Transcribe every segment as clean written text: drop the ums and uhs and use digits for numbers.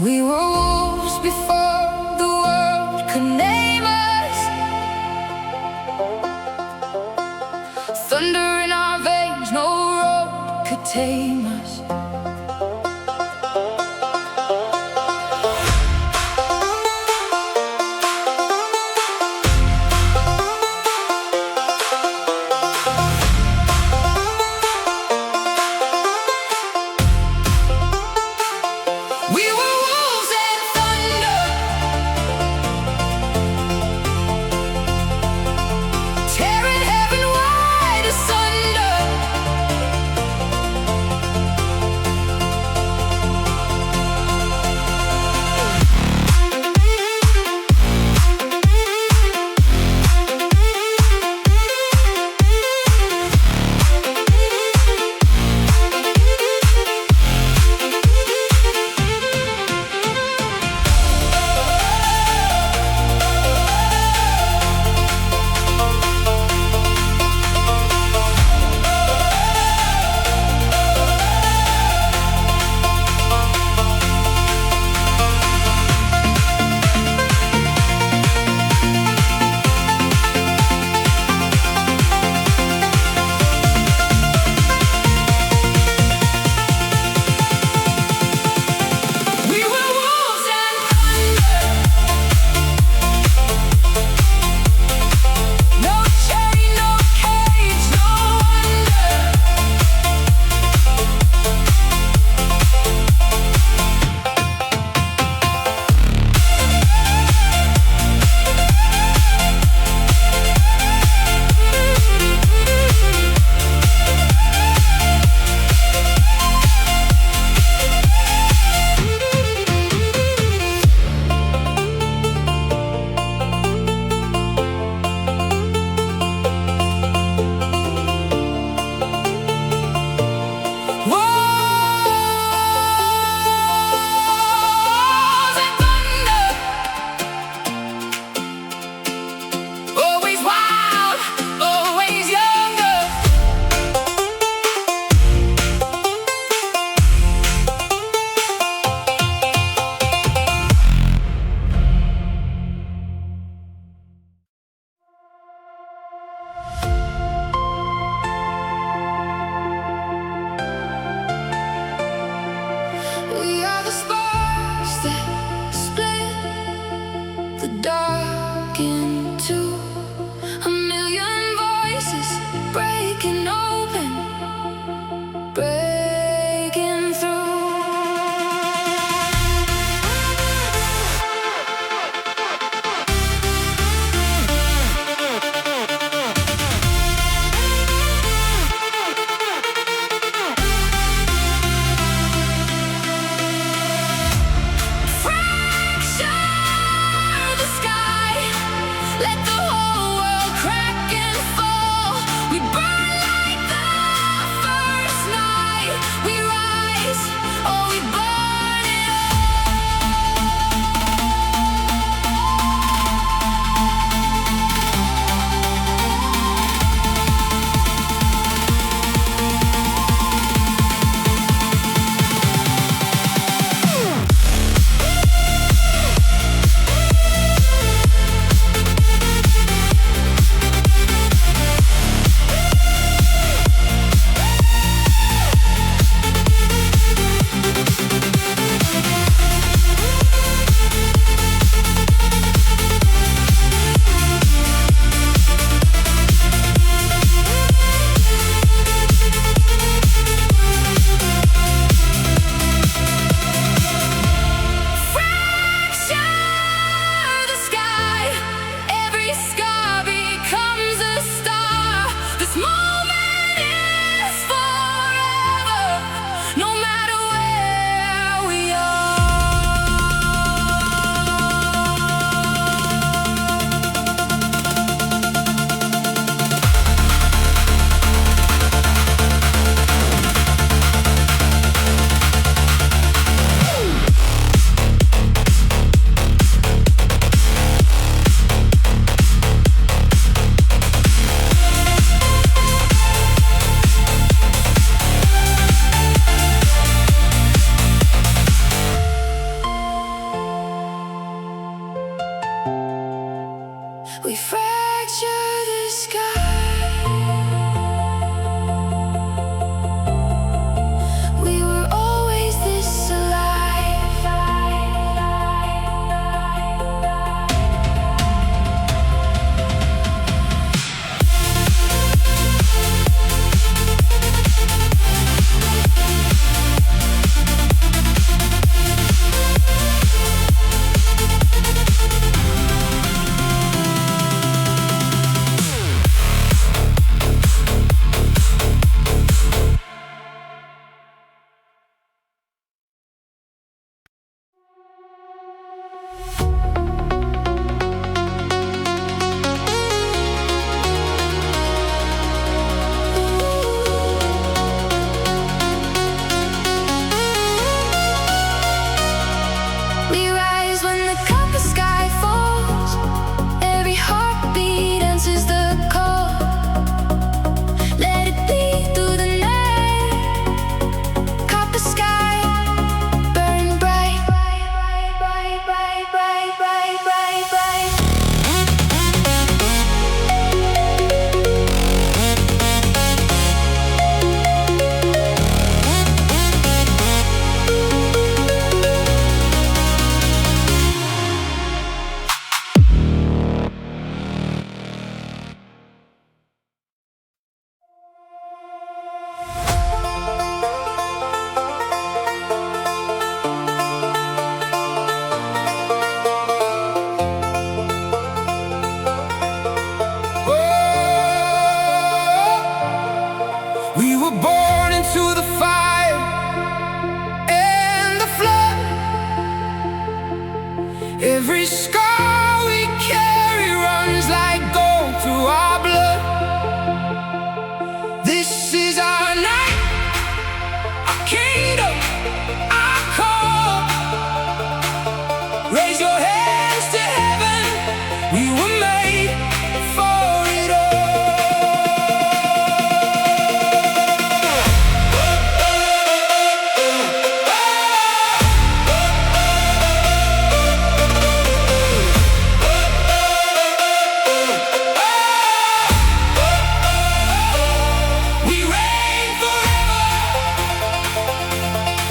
We were wolves before the world could name us. Thunder in our veins, no road could tame us. the dark into a million voices breaking open, breaking through. Let the whole world crack and fall. We burn like the first night. We rise, oh, we burn it we fracture the sky. We were always this alive. We rise when the copper sky falls. Every heartbeat answers the call. Let it bleed through the night. Copper sky, burn bright, bright, bright, bright, bright, bright, bright, bright. We were born into the fire and the flood. Every scar we carry runs like gold through our blood. This is our night, our kingdom, our call. Raise your hands to heaven. We were made for it all.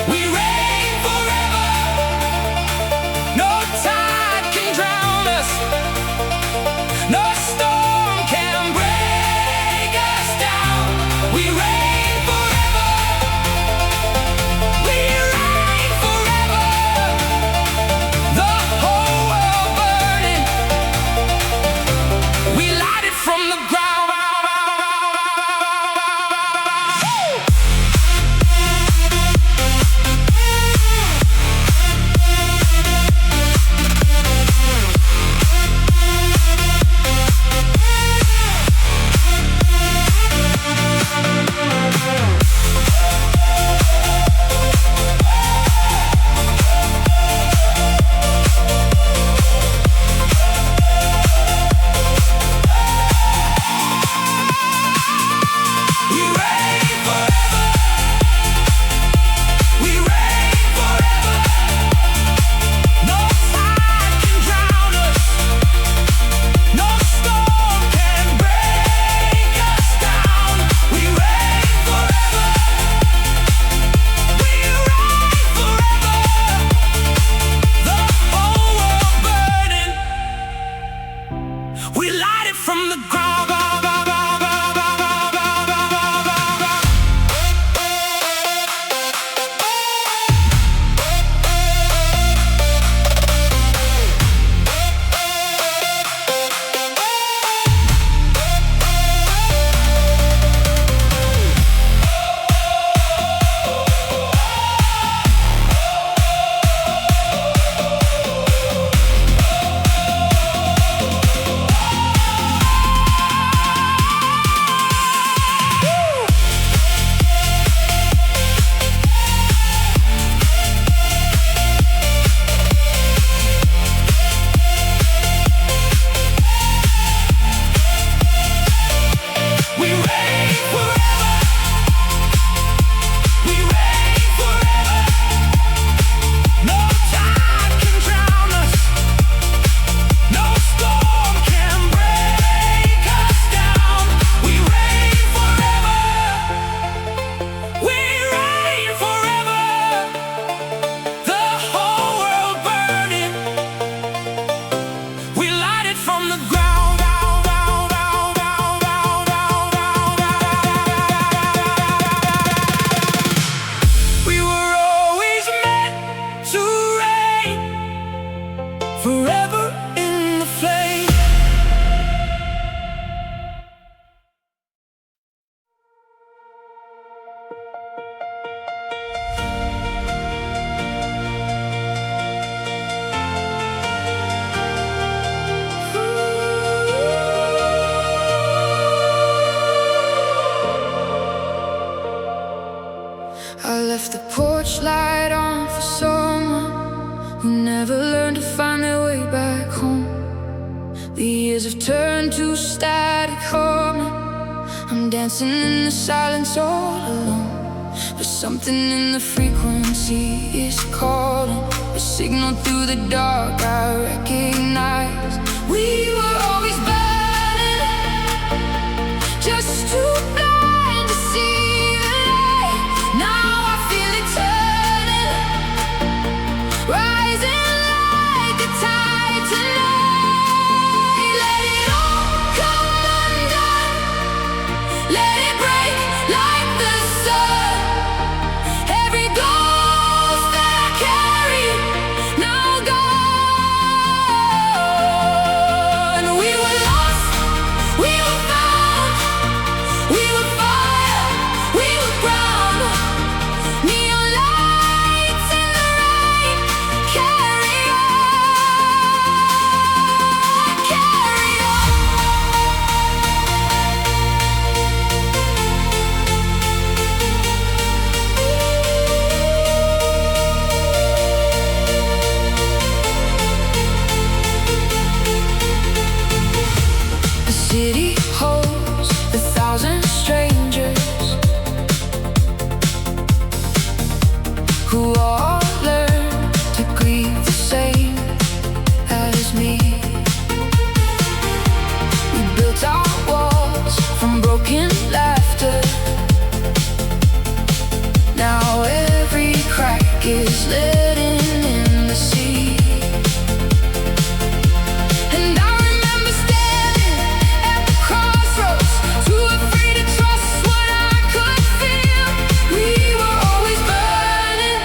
We reign forever. No tide can drown us. ears have turned to static harmony. I'm dancing in the silence all alone, but something in the frequency is calling. A signal through the dark I recognize. We were always burning, just too blind to see the light. Now I feel it turning, rising like a tide tonight. Let it all come undone, let it break like the sun. Every ghost that I carry now gone. We were lost, we were found, we were fire, we were ground. Neon lights in the rain, carry on, carry on. The city holds 1,000 strangers who all learn to grieve the same as me. We built our walls from broken laughter. Now every crack is letting in the sea. And I remember standing at the crossroads, too afraid to trust what I could feel. We were always burning,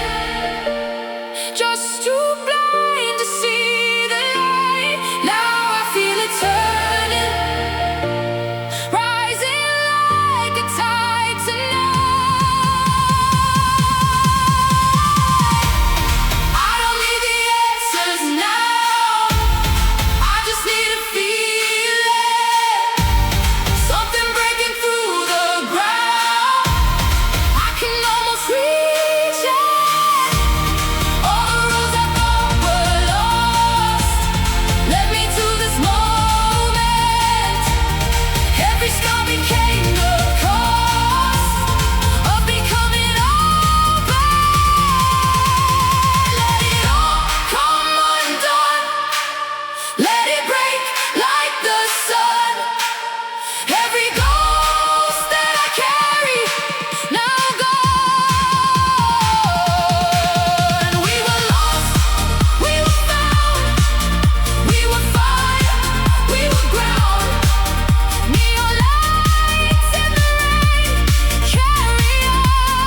just too blind to see the light. Now I feel it turning, rising like a tide tonight. I don't need the answers now, I just need to feel it. Something breaking through the ground, I can almost reach it. All the roads I thought were lost led me to this moment. Every scar became the cost of becoming open. Let it all come undone, let it break like the sun. Every ghost that I carry now gone. We were lost, we were found, we were fire, we were ground. Neon lights in the rain, carry on,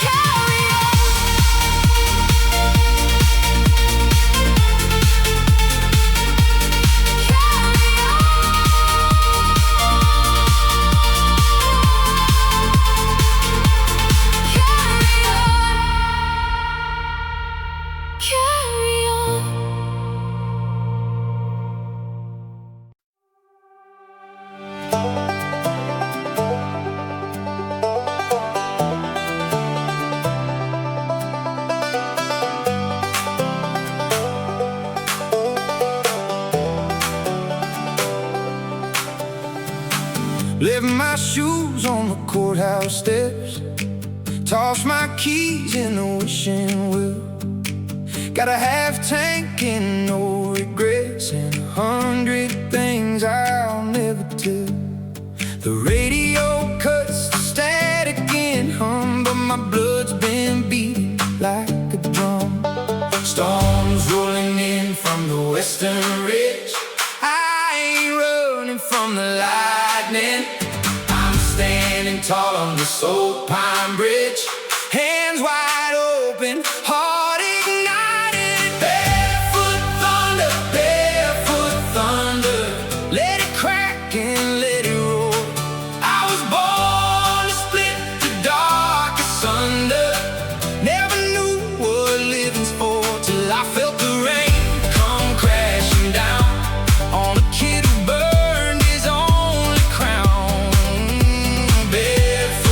carry on. Carry on. Left my shoes on the courthouse steps, tossed my keys in the wishing well. Got a half tank and no regrets, and 100 things I'll never tell. The radio cuts the static and hum, but my blood's been beating like a drum. Storms rolling in from the western ridge, I ain't running from the lightning. I'm standing tall on this old pine bridge, hands wide open, heart ignited. Barefoot thunder, barefoot thunder, let it crack and let it roar. I was born to split the dark asunder, never knew what living's for till I felt the rain come crashing down on a kid who burned his only crown. Barefoot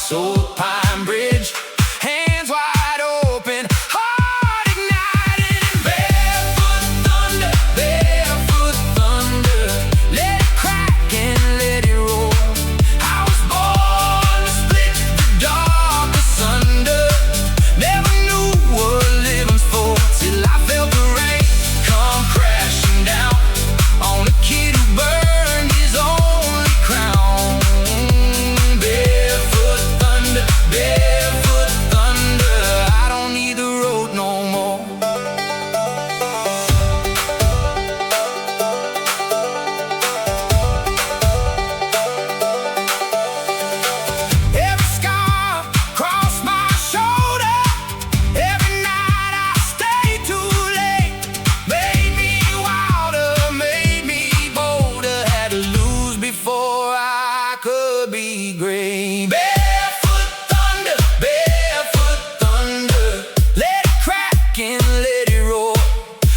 So Pine Bridge, hands wide open, heart ignited, and barefoot thunder, barefoot thunder. Let it crack and let it roar. I was born to split the dark asunder. Never knew what living's for till I felt the rain come crashing down on a kid who burned his only crown. Barefoot thunder, barefoot thunder. I don't need the road no more. Every scar across my shoulder, every night I stayed too late. Made me wilder, made me bolder. Had to lose before I could be great. Barefoot thunder, barefoot thunder. Let it crack and let it roar.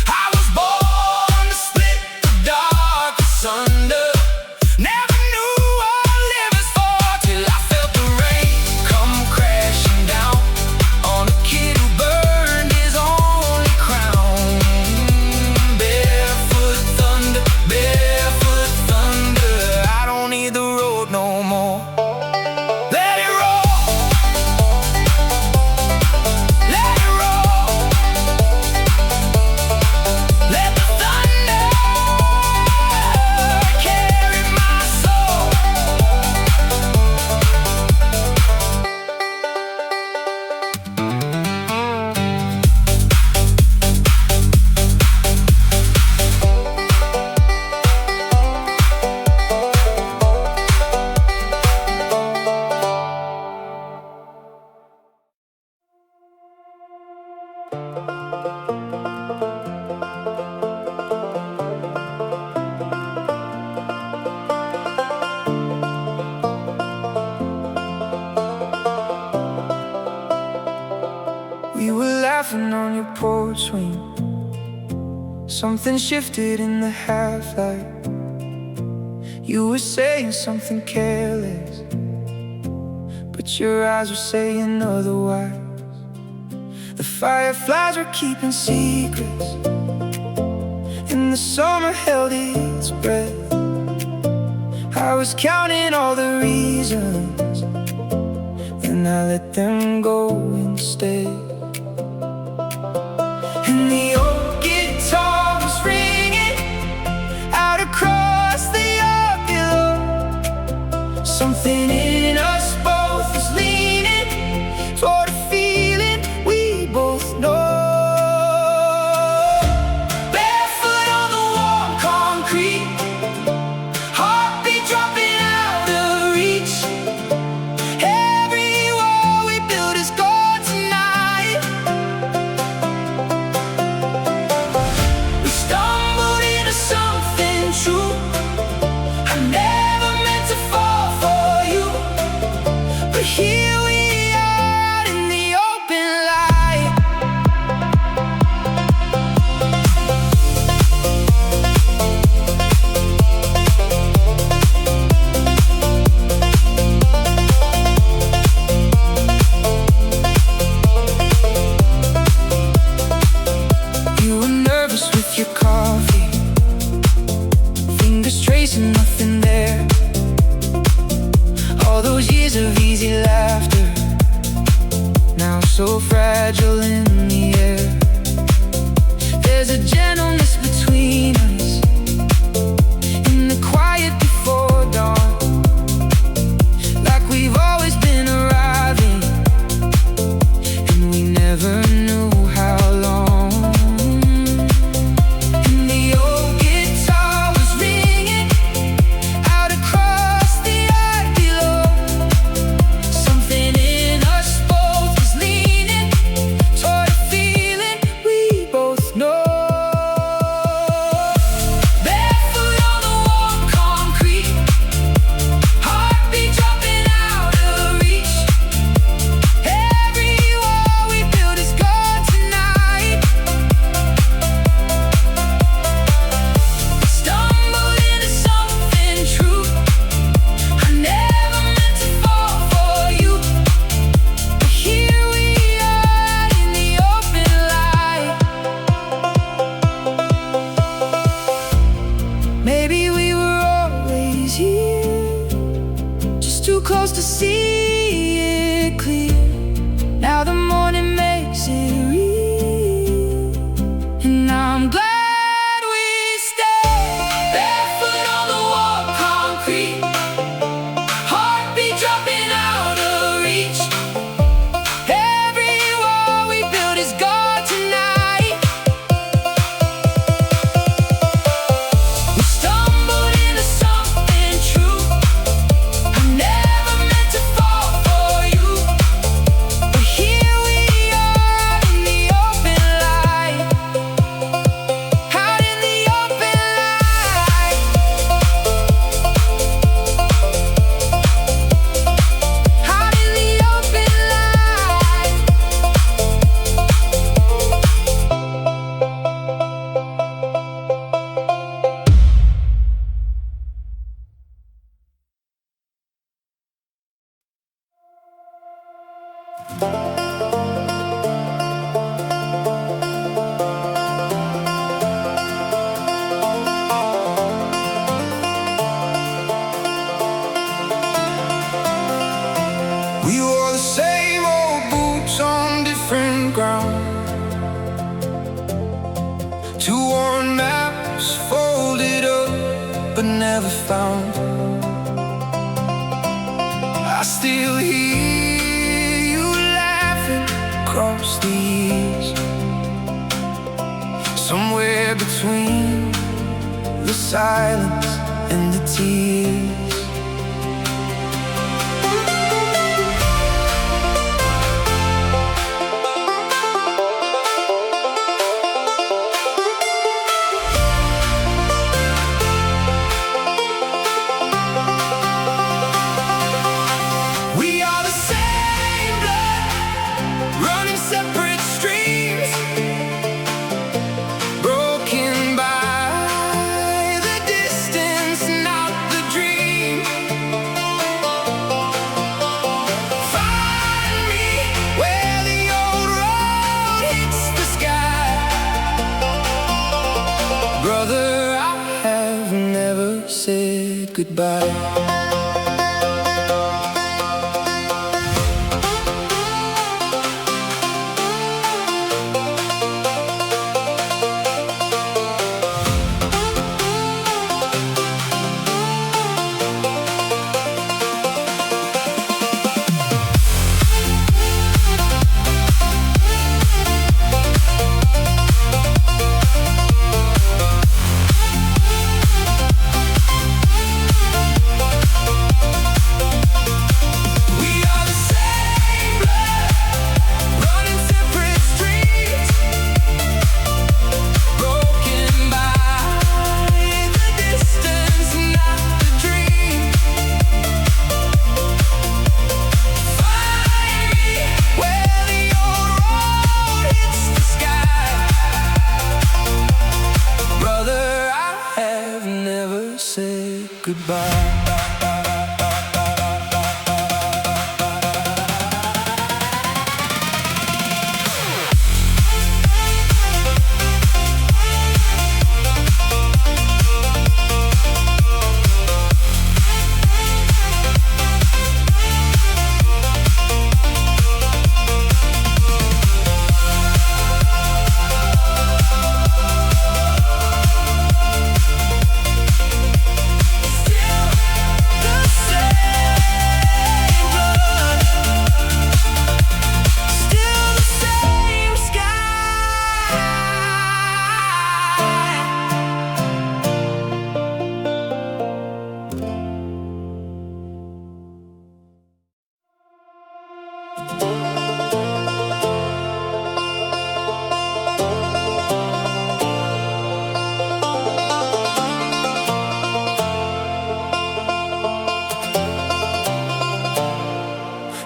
I was born to split the dark asunder. Never knew what living's for till I felt the rain come crashing down on a kid who burned his only crown. Barefoot thunder, barefoot thunder. I don't need the road no more. Let it roll, let it roll. Let the thunder carry my soul. We were laughing on your porch swing. Something shifted in the half-light. You were saying something careless, but your eyes were saying otherwise. The fireflies were keeping secrets, and the summer held its breath. I was counting all the reasons, and I let them go instead. And the old guitar was ringing out across the yard below. Something in us both was leaning toward a feeling we both know. Barefoot on the warm concrete, heartbeat dropping out of reach. Every wall we built is gone tonight. We stumbled into something true. I never meant to fall for you, but here we are out in the open light. You were nervous with your coffee, fingers tracing nothing there. All those years of easy laughter, now so fragile in the air. There's a gentleness between us in the quiet before dawn, like we've always been arriving, and we never knew how long. And the old guitar was ringing out across the yard below. Something in us both was leaning toward a feeling we both know. close to see it clear. Now the morning makes it real, and I'm glad we stayed. Barefoot on the warm concrete, heartbeat dropping out of reach. Every wall we built is gone tonight. We stumbled into something true. I never meant to fall for you, but here we are out in the open light. Out in the open light. Out in the open light. We wore the same old boots on different ground. Two worn maps folded up but never found. I still hear you laughing across the years, somewhere between the silence and the tears. We are the same blood, running separate streams, broken by the distance, not the dream. Find me where the old road hits the sky. Brother, I have never said goodbye. We are the same blood, running separate streets, broken by the distance, not the dream. Find me where the old road hits the sky. Brother, I have never said goodbye.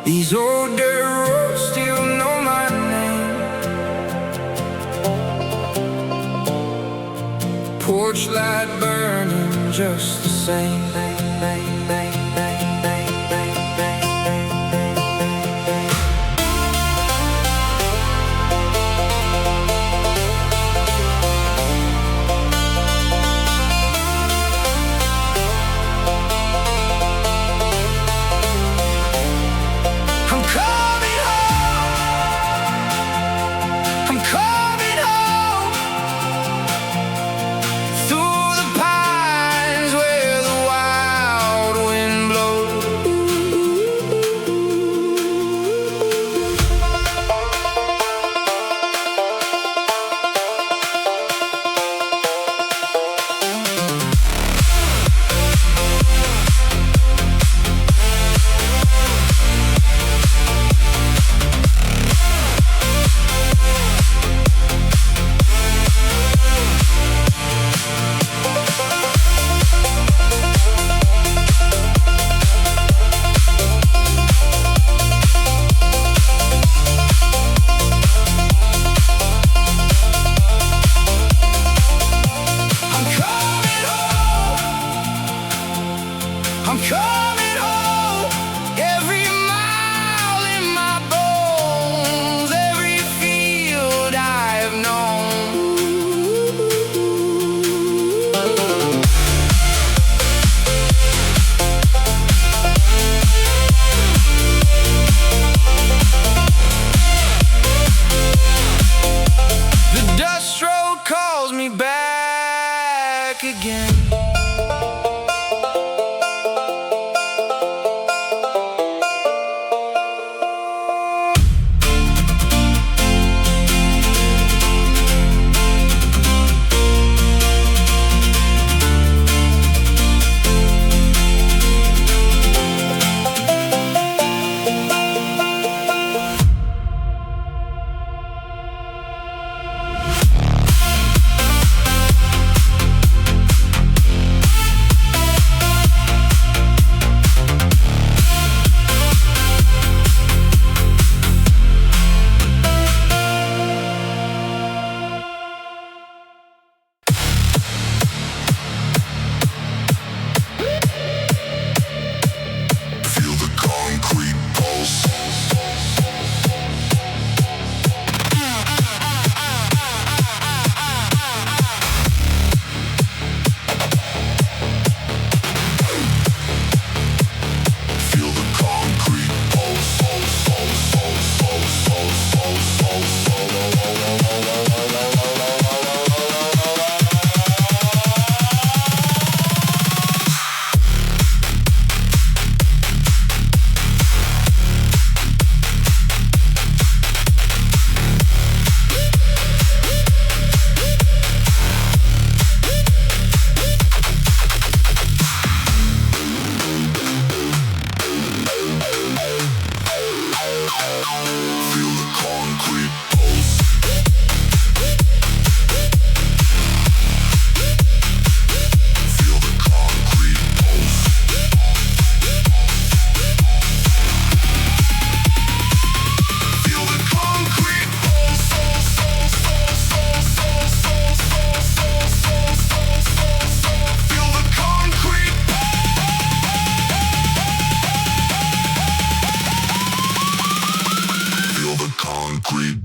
These old dirt roads still know my name. Porchlight burning just the same. concrete.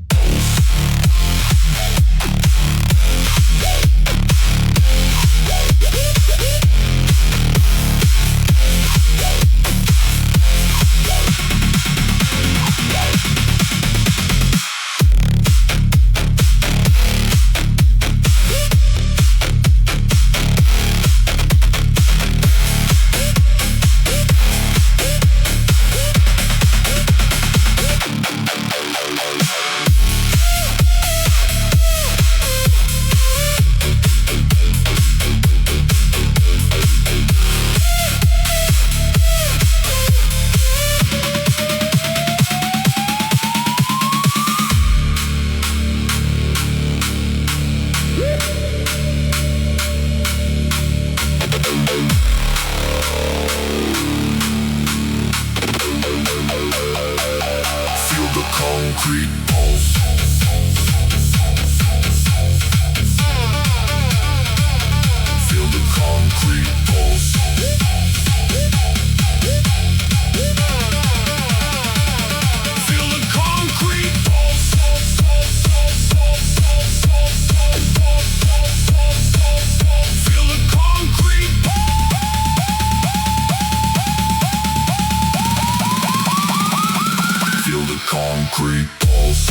Concrete pulse.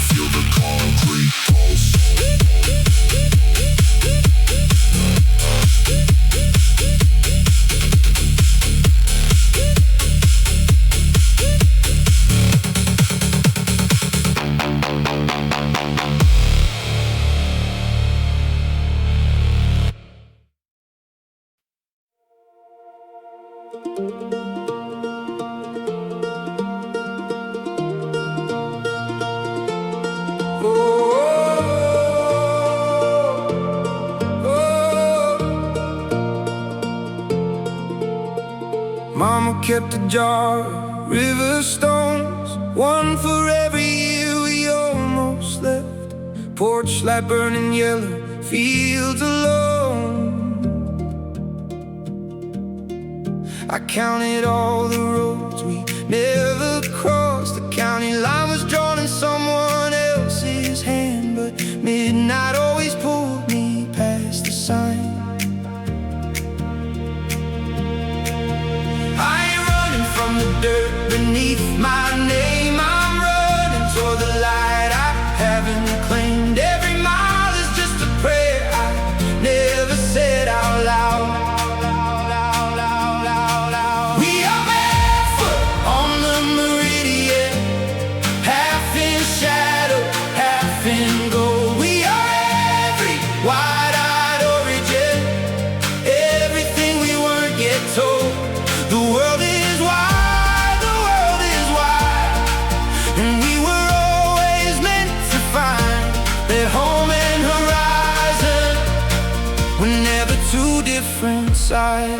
Feel the concrete pulse. Mama kept a jar of river stones, one for every year we almost left. Porchlight burning yellow, fields alone. I counted all the roads we never crossed. The county line was drawn in someone else's hand, but midnight always pulled me past the sign. From the dirt beneath my name, I'm running toward the light I haven't claimed. Every mile is just a prayer I never said out loud. We are barefoot on the meridian, half in shadow, half in gold. We are every wide-eyed origin, everything we weren't yet told. The world is wide. Two different sides.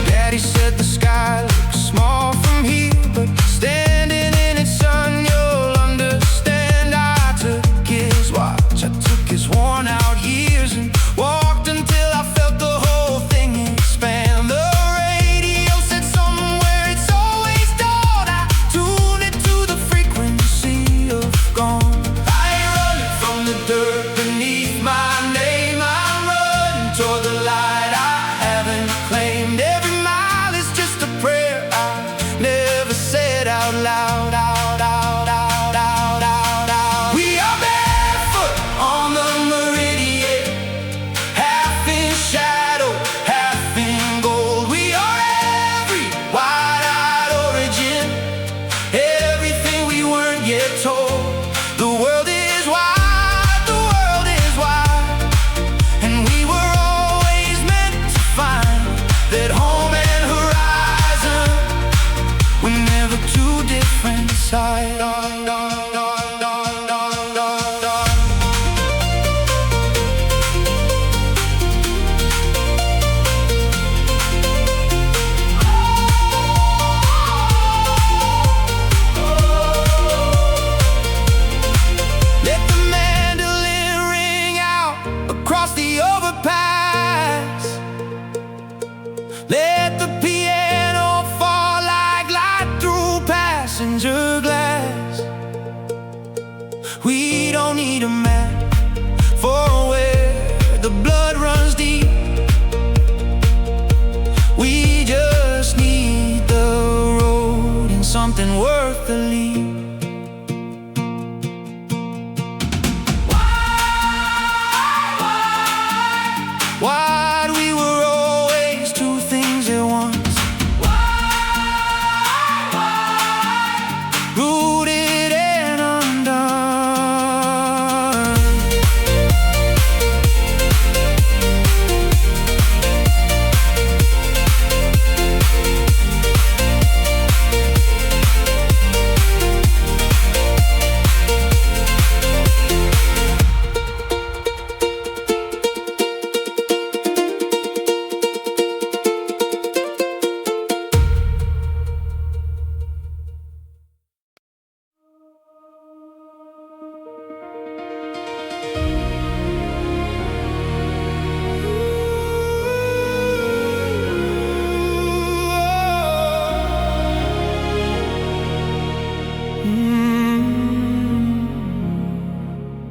Daddy said the sky looks small from here, but standing in its sun you'll understand. I took his watch, I took his worn out years and walked until I felt the whole thing expand. The radio said somewhere it's always dawn. I tuned it to the frequency of gone. I ain't running from the dirt beneath my name. I'm running toward the light I haven't claimed. Every mile is just a prayer I never said out loud. We are barefoot on the meridian, half in shadow, half in gold. We are every wide-eyed origin, everything we weren't yet told. The world is wide, the world is wide, and we were always meant to find that home and horizon were never two different sides. something worth the leap. Why'd we were always two things at once? Rooted and undone.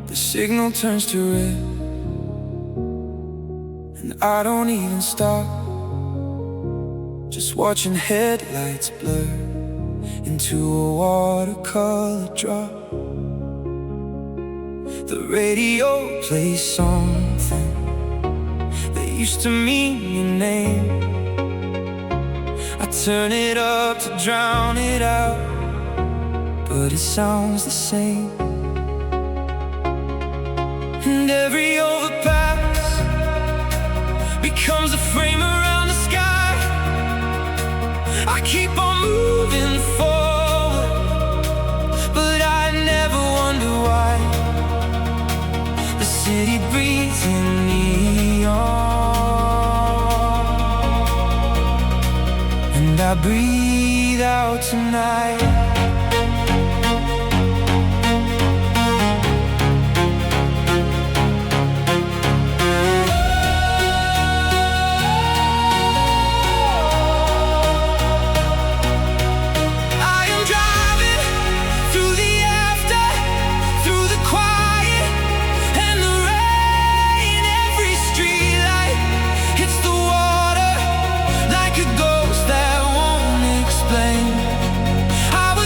The signal turns to red, and I don't even stop, just watching headlights blur into a watercolor drop. The radio plays something that used to mean your name. I turn it up to drown it out, but it sounds the same. And every overpass becomes a frame around the sky. I keep on moving forward, but I never wonder why. The city breathes in neon, and I breathe out tonight. I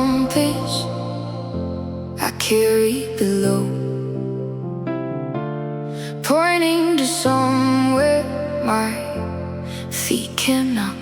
compass I carry below, pointing to somewhere my feet cannot